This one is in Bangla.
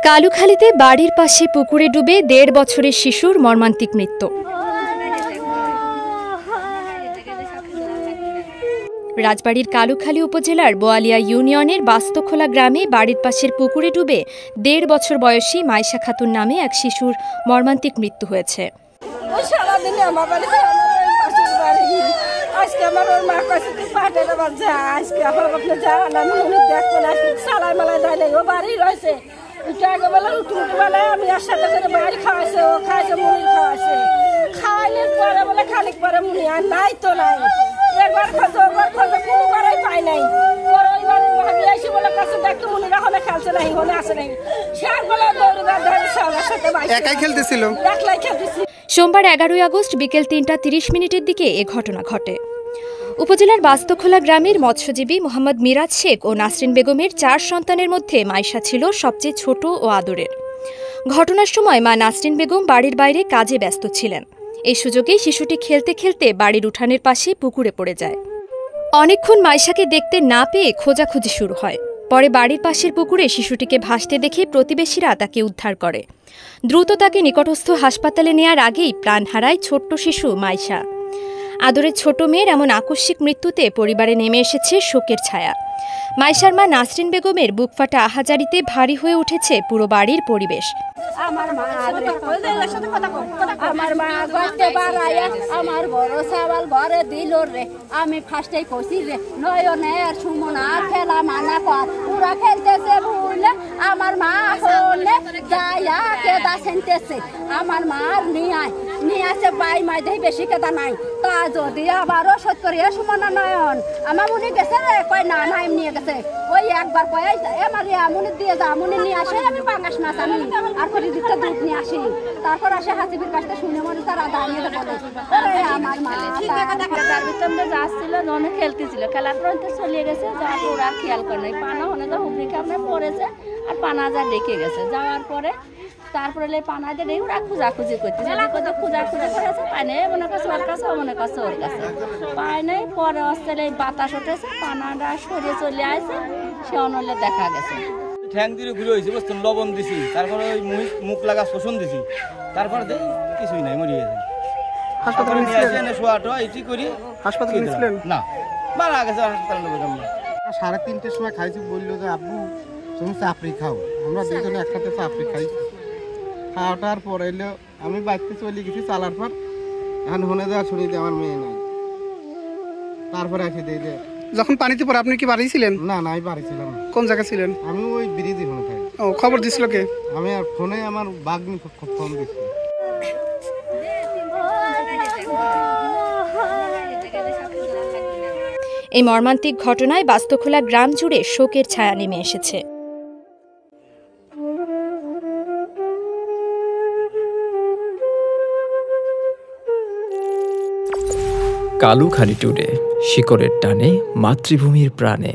কালুখালীতে বাড়ির পাশে পুকুরে ডুবে ১.৫ বছরের শিশুর মর্মান্তিক মৃত্যু। রাজবাড়ীর কালুখালী উপজেলার বোয়ালিয়া ইউনিয়নের বাস্তখোলা গ্রামে বাড়ির পাশের পুকুরে ডুবে ১.৫ বছর বয়সী মাইশা খাতুন নামে এক শিশুর মর্মান্তিক মৃত্যু হয়েছে। সোমবার ১১ আগস্ট বিকেল ৩টা ৩০ মিনিটের দিকে এ ঘটনা ঘটে। উপজেলার বাস্তখোলা গ্রামের মৎস্যজীবী মোহাম্মদ মিরাজ শেখ ও নাসরিন বেগমের ৪ সন্তানের মধ্যে মাইশা ছিল সবচেয়ে ছোট ও আদরের। ঘটনার সময় মা নাসরিন বেগম বাড়ির বাইরে কাজে ব্যস্ত ছিলেন। এই সুযোগেই শিশুটি খেলতে খেলতে বাড়ির উঠানের পাশে পুকুরে পড়ে যায়। অনেকক্ষণ মাইশাকে দেখতে না পেয়ে খোঁজাখুঁজি শুরু হয়। পরে বাড়ির পাশের পুকুরে শিশুটিকে ভাসতে দেখে প্রতিবেশীরা তাকে উদ্ধার করে। দ্রুত তাকে নিকটস্থ হাসপাতালে নেয়ার আগেই প্রাণ হারায় ছোট্ট শিশু মাইশা। আদরের ছোট মেয়ের এমন আকস্মিক মৃত্যুতে পরিবারে নেমে এসেছে শোকের ছায়া। মাইশার মা নাসরিন বেগমের বুকফাটা আহাজারিতে ভারী হয়ে উঠেছে পুরো বাড়ির পরিবেশ। আমার মা গড়তে বাড়াইয়া আমার বড় সাবাল ঘরে দিল রে। আমি ফার্স্টেই কইছি রে নয়নের সুমনা খেলা মানা কর পুরা খেলতেছে ভুলে আমার মা হলে যাইয়া কেদা সেনতেছে। আমার মা নিয়ে আসে বাই মাই দেই বেশি কেদা নাই তা যদি আবার ওষুধ করিয়া সুমনা নয়ন আমার মনে গেছে রে কয় না না এমনি গেছে ওই একবার কয় আমার মনে দিয়ে যা মনে নিয়ে আসে আমি পাঙ্গাস মাছ আমি আর করে দিতে দুধ নিয়ে আসি। তারপর আসে হাসিবির কাছটা শুনে মনে তারা দাঁড়িয়ে বলে আমার মা তার ভিতরে যাচ্ছিল অনেক খেলতেছিল খেলার পর চলিয়ে গেছে যাওয়ার পর আর খেয়াল করে নাই পানা অনেক হুবড়িকে আপনার পড়েছে আর পানা যা ডেকে গেছে যাওয়ার পরে তারপরে পানা দিয়ে ওরা খোঁজাখুঁজি করতেছে খোঁজাখুঁজি করেছে পায় নাই মনে করছে ওর কাছে মনে করছে ওর কাছে পায় নাই। পরে অস্ট্রেলে বাতাস উঠেছে পানাটা সরিয়ে চলে আসে সে অনলে দেখা গেছে ঠ্যাং দিয়ে ঘুরে হয়েছে বুঝছেন লবণ দিছি তারপরে ওই মুখ লাগা শোষণ দিছি তারপরে কিছুই নাই মরিয়ে গেছে। হাসপাতালে নিয়ে আসে এনে শোয়াটো এটি করি হাসপাতালে নিয়েছিলেন না মারা গেছে হাসপাতালে নেবো আমরা 3:30টার সময় খাইছি বললো যে আব্বু তুমি চাপড়ি খাও। আমরা দুজনে একসাথে চাপড়ি খাই। খাওয়াটার পর এলো আমি বাড়িতে চলে গেছি চালার পর এখন হনে দেওয়া শুনি যে আমার মেয়ে নাই। তারপরে এসে দিয়ে দেয় যখন পানিতে পড়ে আপনি কি বাড়ি ছিলেন? না না আমি বাড়ি ছিলাম। কোন জায়গায় ছিলেন? আমি ওই ব্রিজে ফোনে থাকি। ও খবর দিছিল কে? আমি আর ফোনে আমার বাগনি ফোন দিচ্ছি। এই মর্মান্তিক ঘটনায় বাস্তখোলা গ্রাম জুড়ে শোকের ছায়া নেমে এসেছে। কালুখালী টুডে, শিকড়ের টানে মাতৃভূমির প্রাণে।